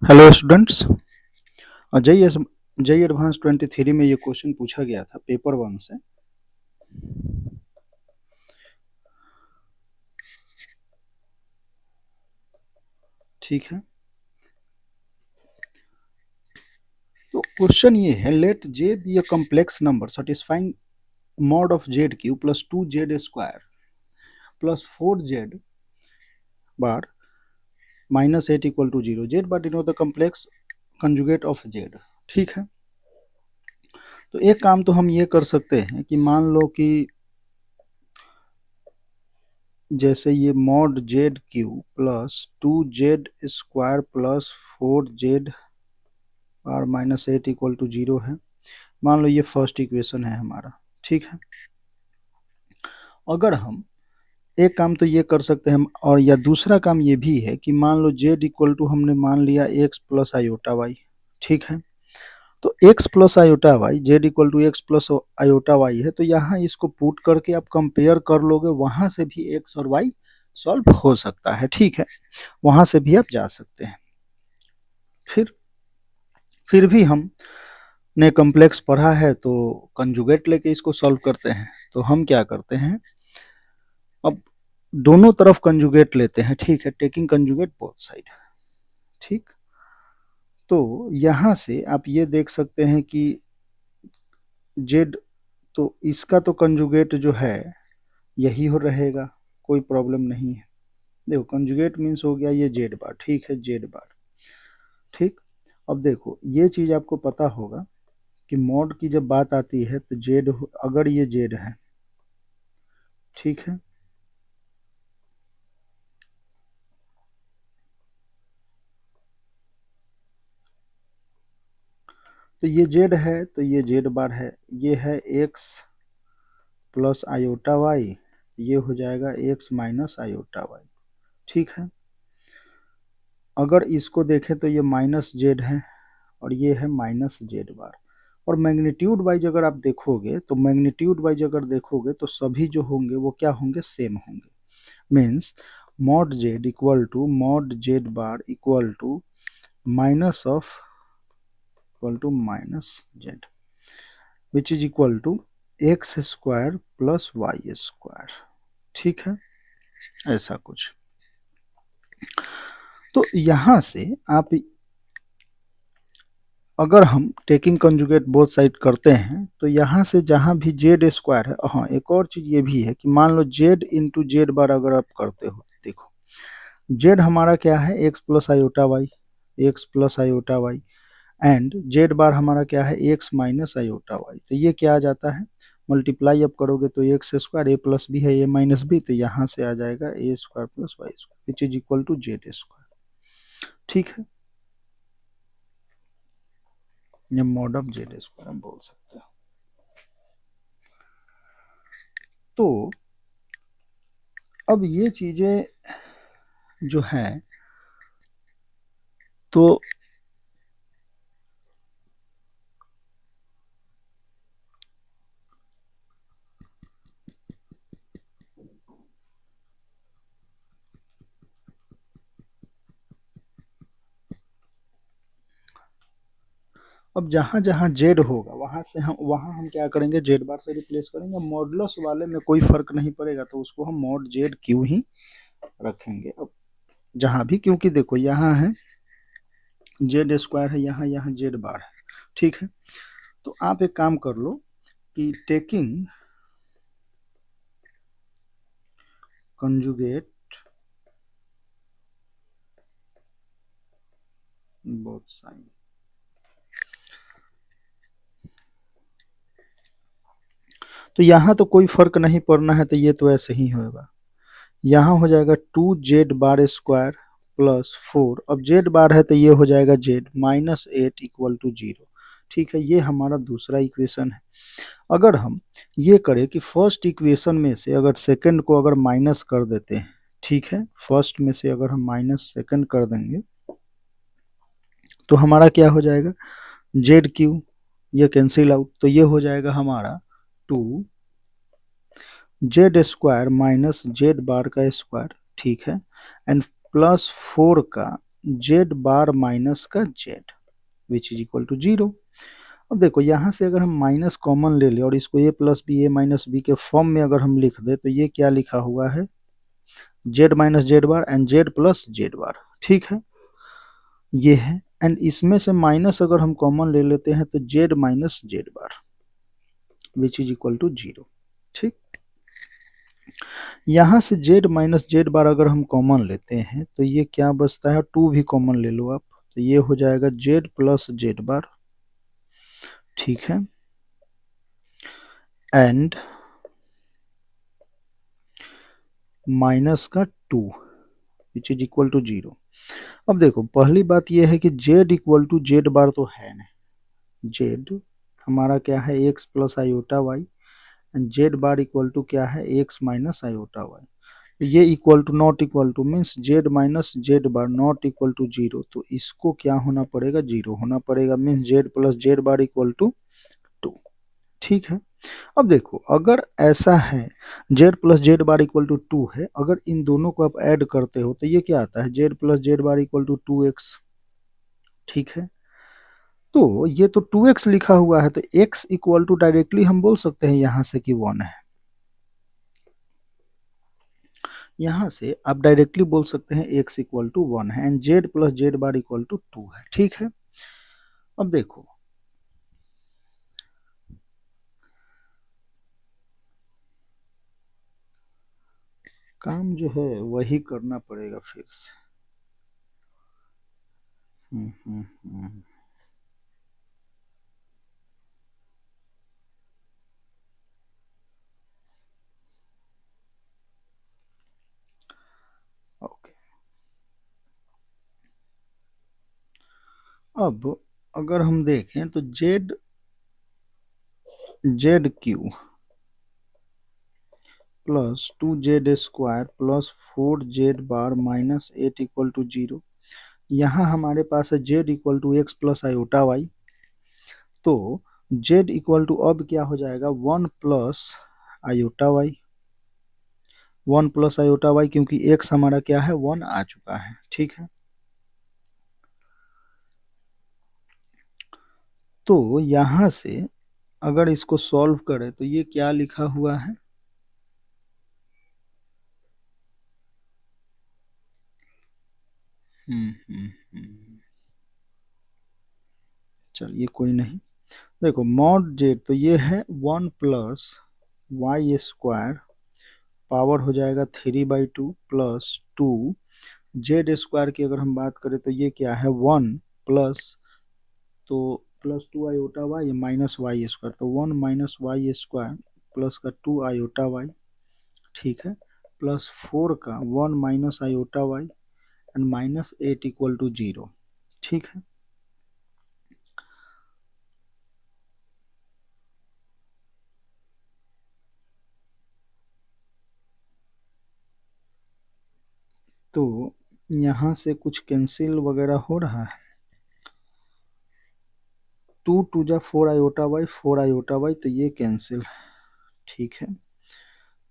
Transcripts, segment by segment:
Hello students. JEE advance 23 में ये question पूछा गया था पेपर 1 से। ठीक है, तो क्वेश्चन ये है, let z be a complex number satisfying mod of z cube plus 2z square plus 4z bar minus 8 equal to 0। Z bar denote the complex conjugate of z. ठीक है, तो एक काम तो हम ये कर सकते हैं कि मान लो कि जैसे ये mod Z cube plus 2z square plus 4z और माइनस 8 इक्वल टू 0 है। मान लो ये फर्स्ट इक्वेशन है हमारा। ठीक है, अगर हम एक काम तो ये कर सकते हैं हम, और या दूसरा काम ये भी है कि मान लो जेड इक्वल टू हमने मान लिया एक्स प्लस आयोटा वाई। ठीक है, तो x plus iota y, z equal to x plus iota y है, तो यहाँ इसको पुट करके आप कंपेयर कर लोगे, वहां से भी एक्स और वाई सॉल्व हो सकता है। ठीक है, वहां से भी आप जा सकते हैं। फिर भी हम ने कॉम्प्लेक्स पढ़ा है तो कंजुगेट लेके इसको सॉल्व करते हैं। तो हम क्या करते हैं, अब दोनों तरफ कंजुगेट लेते हैं। ठीक है, टेकिंग कंजुगेट बोथ साइड। ठीक, तो यहां से आप ये देख सकते हैं कि जेड, तो इसका तो कंजुगेट जो है यही हो रहेगा, कोई प्रॉब्लम नहीं है। देखो कंजुगेट मीन्स हो गया ये जेड बार। ठीक है, जेड बार। ठीक, अब देखो ये चीज आपको पता होगा कि मॉड की जब बात आती है तो जेड, अगर ये जेड है, ठीक है, तो ये जेड है तो ये जेड बार है। ये है एक्स प्लस आयोटा वाई, ये हो जाएगा एक्स माइनस आयोटा वाई। ठीक है, अगर इसको देखें तो ये माइनस जेड है और ये है माइनस जेड बार। और मैग्नीट्यूड वाइज अगर आप देखोगे तो मैग्नीट्यूड वाइज अगर देखोगे तो सभी जो होंगे वो क्या होंगे, सेम होंगे। Means mod z equal to mod z bar equal to minus of equal to minus z which is equal to x square plus Y square. ठीक है, ऐसा कुछ। तो यहां से आप, अगर हम टेकिंग कंजुगेट बोथ साइड करते हैं तो यहाँ से जहाँ भी जेड स्क्वायर है, हाँ एक और चीज ये भी है कि मान लो जेड इंटू जेड बार अगर आप करते हो, देखो जेड हमारा क्या है, x plus iota Y, X plus iota Y, and Z bar हमारा क्या है, एक्स माइनस आयोटा वाई। तो ये क्या आ जाता है, मल्टीप्लाई अब करोगे तो X square, A plus B है, ए माइनस बी, तो यहाँ से आ जाएगा A square plus Y square which is equal to Z square. ठीक है, ये मॉड ऑफ जेड स्क्वायर हम बोल सकते हैं। तो अब ये चीजें जो हैं, तो अब जहां जहां जेड होगा वहां हम क्या करेंगे, जेड बार से रिप्लेस करेंगे। मॉडुलस वाले में कोई फर्क नहीं पड़ेगा तो उसको हम मॉड जेड क्यू ही रखेंगे। अब जहां भी, क्योंकि देखो यहाँ है जेड स्क्वायर है, यहाँ यहाँ जेड बार है। ठीक है, तो आप एक काम कर लो कि टेकिंग कंजुगेट बोथ साइड, तो यहाँ तो कोई फर्क नहीं पड़ना है, तो ये तो ऐसे ही होगा। यहाँ हो जाएगा 2z बार स्क्वायर प्लस 4, अब जेड बार है तो ये हो जाएगा जेड माइनस 8 इक्वल टू 0। ठीक है, ये हमारा दूसरा इक्वेशन है। अगर हम ये करें कि फर्स्ट इक्वेशन में से अगर सेकंड को अगर माइनस कर देते हैं, ठीक है, फर्स्ट में से अगर हम माइनस सेकंड कर देंगे तो हमारा क्या हो जाएगा, जेड क्यू, ये कैंसिल आउट, तो ये हो जाएगा हमारा 2z स्क्वायर माइनस जेड बार का स्क्वायर। ठीक है, एंड प्लस 4 का जेड बार माइनस का z which is equal to 0। अब देखो यहाँ से अगर हम माइनस कॉमन ले लें और इसको ए प्लस बी ए माइनस बी के फॉर्म में अगर हम लिख दें तो ये क्या लिखा हुआ है, Z minus Z bar and Z plus Z bar. ठीक है, ये है। एंड इसमें से माइनस अगर हम कॉमन ले लेते हैं तो z minus Z bar which is equal to 0। ठीक, यहाँ से जेड माइनस जेड बार अगर हम कॉमन लेते हैं तो ये क्या बचता है, 2 भी कॉमन ले लो आप, तो ये हो जाएगा जेड प्लस जेड बार। ठीक है, एंड माइनस का 2 विच इज इक्वल टू 0। अब देखो पहली बात यह है कि z equal to z bar तो है नहीं, जेड हमारा क्या है x plus iota Y and Z bar equal to क्या है एक्स माइनस आयोटा वाई। ये equal to not equal to means z minus Z bar not equal to 0, तो इसको क्या होना पड़ेगा, 0 होना पड़ेगा, means z plus Z bar equal to 2। ठीक है, अब देखो अगर ऐसा है z plus Z bar equal to 2 है, अगर इन दोनों को आप ऐड करते हो तो ये क्या आता है, z plus Z bar equal to 2x। ठीक है, तो ये तो 2x लिखा हुआ है तो x इक्वल टू डायरेक्टली हम बोल सकते हैं यहाँ से कि 1 है, यहाँ से आप डायरेक्टली बोल सकते हैं x इक्वल टू 1 है and Z plus Z bar equal to 2 है। ठीक है, अब देखो काम जो है वही करना पड़ेगा फिर से। हम्म हम्म हम्म ओके, अब अगर हम देखें तो z z cube plus 2z square plus 4z bar minus 8 equal to 0। यहाँ हमारे पास है z equal to x plus iota y, तो z इक्वल टू अब क्या हो जाएगा 1 plus iota y, 1 plus iota y क्योंकि x हमारा क्या है 1 आ चुका है। ठीक है, तो यहाँ से अगर इसको सॉल्व करें तो ये क्या लिखा हुआ है, चलिए कोई नहीं, देखो मॉड जेड तो ये है 1 प्लस वाई स्क्वायर पावर हो जाएगा 3/2 प्लस 2 जेड स्क्वायर की अगर हम बात करें तो ये क्या है 1 प्लस, तो plus 2 iota y minus y square, तो 1 माइनस वाई स्क्वायर प्लस का 2 आयोटा वाई। ठीक है, प्लस 4 का 1 minus iota Y and minus 8 equal to 0। ठीक है, तो यहाँ से कुछ कैंसिल वगैरह हो रहा है, 2 टू जा 4 आयोटा वाई 4 आयोटा वाई, तो ये कैंसिल। ठीक है,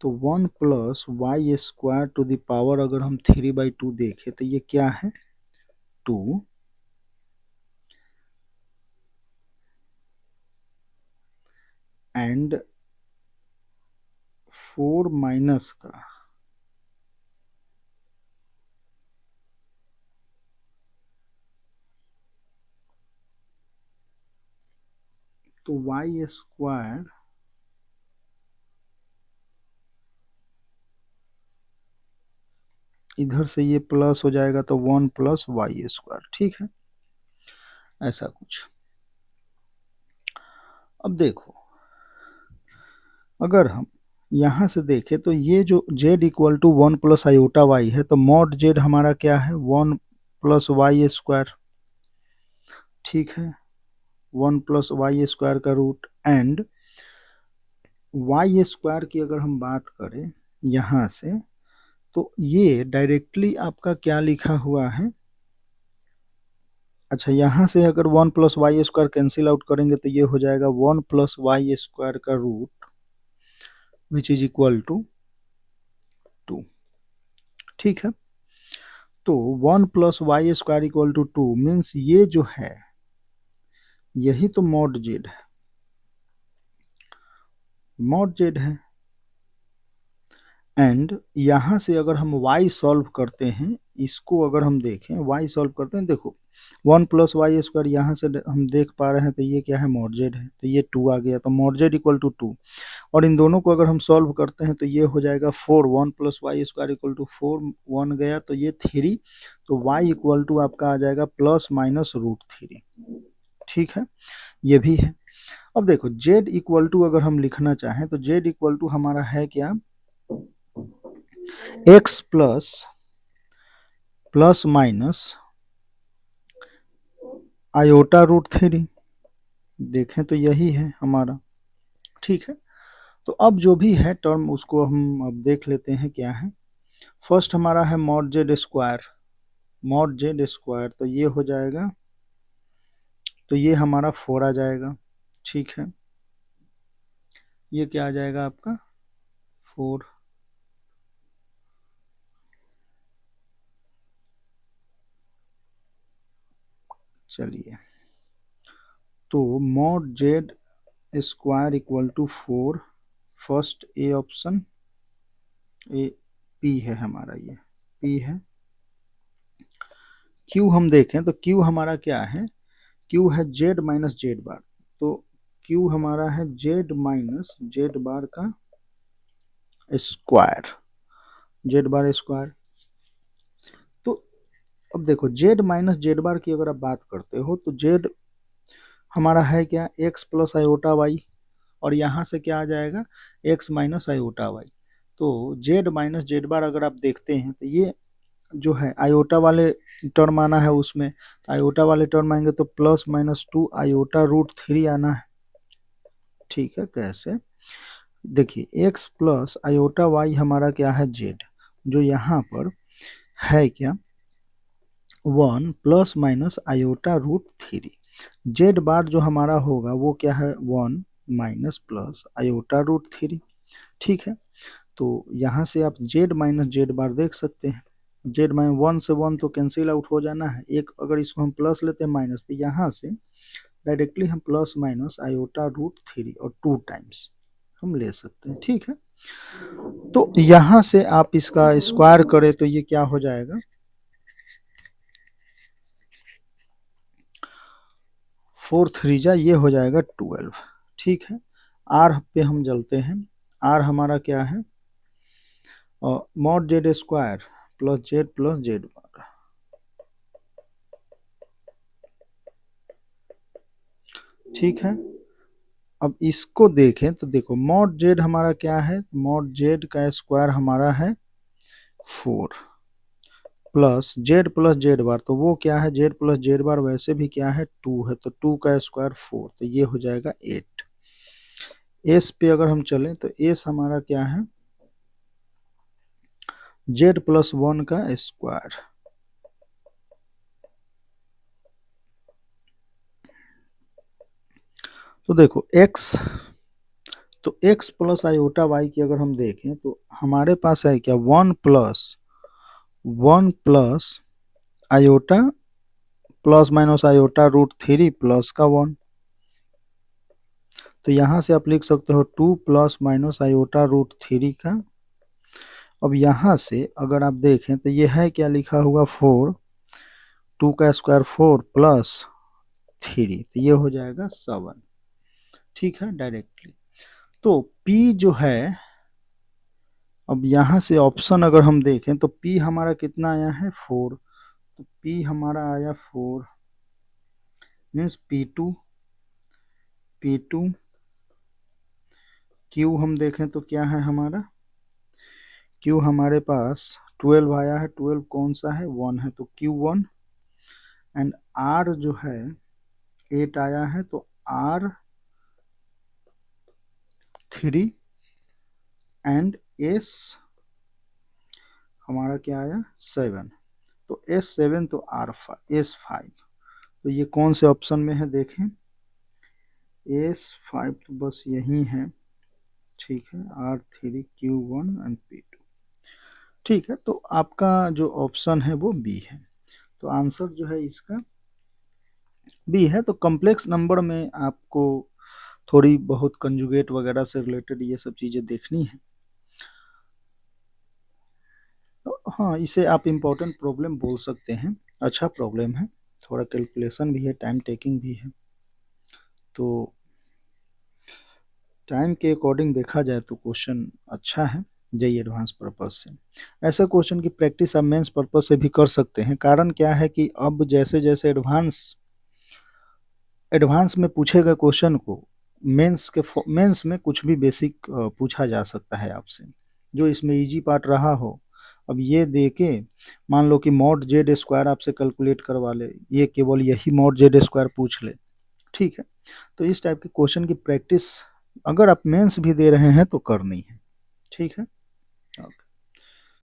तो 1 plus Y square to the power अगर हम 3/2 देखें तो ये क्या है 2 एंड 4 माइनस का तो वाई स्क्वायर इधर से ये प्लस हो जाएगा तो 1 प्लस वाई स्क्वायर। ठीक है, ऐसा कुछ। अब देखो अगर हम यहाँ से देखें तो ये जो z equal to 1 plus iota y है, तो मॉड z हमारा क्या है 1 प्लस वाई स्क्वायर। ठीक है, 1 प्लस वाई स्क्वायर का रूट एंड वाई स्क्वायर की अगर हम बात करें यहाँ से तो ये डायरेक्टली आपका क्या लिखा हुआ है, अच्छा यहाँ से अगर 1 plus Y square cancel out करेंगे तो ये हो जाएगा 1 प्लस वाई स्क्वायर का root which is equal to 2। ठीक है, तो 1 plus Y square equal to 2 means ये जो है यही तो मॉड जेड है, मॉड जेड है। एंड यहाँ से अगर हम y सॉल्व करते हैं, इसको अगर हम देखें y सॉल्व करते हैं, देखो 1 प्लस वाई स्क्वायर यहाँ से हम देख पा रहे हैं, तो ये क्या है, मॉड जेड है, तो ये 2 आ गया, तो मॉड जेड इक्वल टू 2। और इन दोनों को अगर हम सॉल्व करते हैं तो ये हो जाएगा 4, 1 plus Y square equal to 4, 1 गया तो ये 3, तो y इक्वल टू आपका आ जाएगा प्लस माइनस रूट 3। ठीक है, ये भी है। अब देखो z इक्वल टू अगर हम लिखना चाहें तो z इक्वल टू हमारा है क्या, x plus plus minus iota root 3, देखें तो यही है हमारा। ठीक है, तो अब जो भी है टर्म उसको हम अब देख लेते हैं क्या है। फर्स्ट हमारा है mod Z square, mod Z square, तो ये हो जाएगा, तो ये हमारा 4 आ जाएगा। ठीक है, ये क्या आ जाएगा आपका 4। चलिए, तो mod Z square equal to 4, first A option, A P है हमारा, ये पी है। क्यू हम देखें तो क्यू हमारा क्या है, क्यू है जेड माइनस जेड बार, तो क्यू हमारा है जेड माइनस जेड बार का स्क्वायर, जेड बार स्क्वायर। तो अब देखो जेड माइनस जेड बार की अगर आप बात करते हो तो जेड हमारा है क्या, एक्स प्लस आयोटा वाई, और यहाँ से क्या आ जाएगा, एक्स माइनस आयोटा वाई। तो जेड माइनस जेड बार अगर आप देखते हैं तो ये जो है आयोटा वाले टर्म आना है उसमें, तो आयोटा वाले टर्म आएंगे तो प्लस माइनस 2 आयोटा रूट 3 आना है। ठीक है, कैसे, देखिए x प्लस आयोटा वाई हमारा क्या है जेड, जो यहाँ पर है क्या 1 plus minus iota root 3, Z bar जो हमारा होगा वो क्या है 1 माइनस प्लस आयोटा रूट 3। ठीक है, तो यहाँ से आप जेड माइनस जेड बार देख सकते हैं, जेड माइनस 1 से 1 तो कैंसिल आउट हो जाना है, एक अगर इसको हम प्लस लेते हैं माइनस, तो यहाँ से डायरेक्टली हम प्लस माइनस आयोटा रूट 3 और 2 टाइम्स हम ले सकते हैं। ठीक है, तो यहाँ से आप इसका स्क्वायर करें तो ये क्या हो जाएगा, 4 3 जा, ये हो जाएगा 12। ठीक है, आर पे हम चलते हैं, आर हमारा क्या है, mod Z square plus Z bar. ठीक है, अब इसको देखें तो देखो मॉड जेड हमारा क्या है, मॉड जेड का स्क्वायर हमारा है 4 प्लस जेड बार, तो वो क्या है जेड प्लस जेड बार वैसे भी क्या है 2 है, तो 2 का स्क्वायर 4, तो ये हो जाएगा 8। एस पे अगर हम चलें तो एस हमारा क्या है जेड प्लस 1 का स्क्वायर, तो देखो x, तो x प्लस आयोटा वाई की अगर हम देखें तो हमारे पास है क्या 1 plus iota plus minus iota root 3 plus का 1, तो यहाँ से आप लिख सकते हो 2 प्लस माइनस आयोटा रूट 3 का। अब यहाँ से अगर आप देखें तो ये है क्या लिखा हुआ 4, 2 का स्क्वायर 4 प्लस 3, तो ये हो जाएगा 7। ठीक है, डायरेक्टली। तो P जो है, अब यहाँ से ऑप्शन अगर हम देखें तो P हमारा कितना आया है 4, तो P हमारा आया 4 मीन्स P2 Q हम देखें तो क्या है हमारा Q हमारे पास 12 आया है, 12 कौन सा है 1 है, तो Q1 एंड R जो है 8 आया है, तो R3 एंड S हमारा क्या आया 7, तो S7 तो S5, तो ये कौन से ऑप्शन में है देखें, S5 तो बस यही है। ठीक है, R3 Q1 एंड P2, ठीक है, तो आपका जो ऑप्शन है वो बी है। तो आंसर जो है इसका बी है। तो कॉम्प्लेक्स नंबर में आपको थोड़ी बहुत कंजुगेट वगैरह से रिलेटेड ये सब चीज़ें देखनी है। तो हाँ, इसे आप इम्पोर्टेंट प्रॉब्लम बोल सकते हैं। अच्छा प्रॉब्लम है, थोड़ा कैलकुलेशन भी है, टाइम टेकिंग भी है। तो टाइम के अकॉर्डिंग देखा जाए तो क्वेश्चन अच्छा है जेई एडवांस पर्पज से। ऐसे क्वेश्चन की प्रैक्टिस आप मेंस पर्पज से भी कर सकते हैं। कारण क्या है कि अब जैसे जैसे एडवांस एडवांस में पूछे गए क्वेश्चन को मेंस में कुछ भी बेसिक पूछा जा सकता है आपसे, जो इसमें इजी पार्ट रहा हो। अब ये दे के मान लो कि मॉड जेड स्क्वायर आपसे कैलकुलेट करवा ले, ये केवल यही मॉड जेड स्क्वायर पूछ ले, ठीक है। तो इस टाइप के क्वेश्चन की प्रैक्टिस अगर आप मेंस भी दे रहे हैं तो करनी है, ठीक है।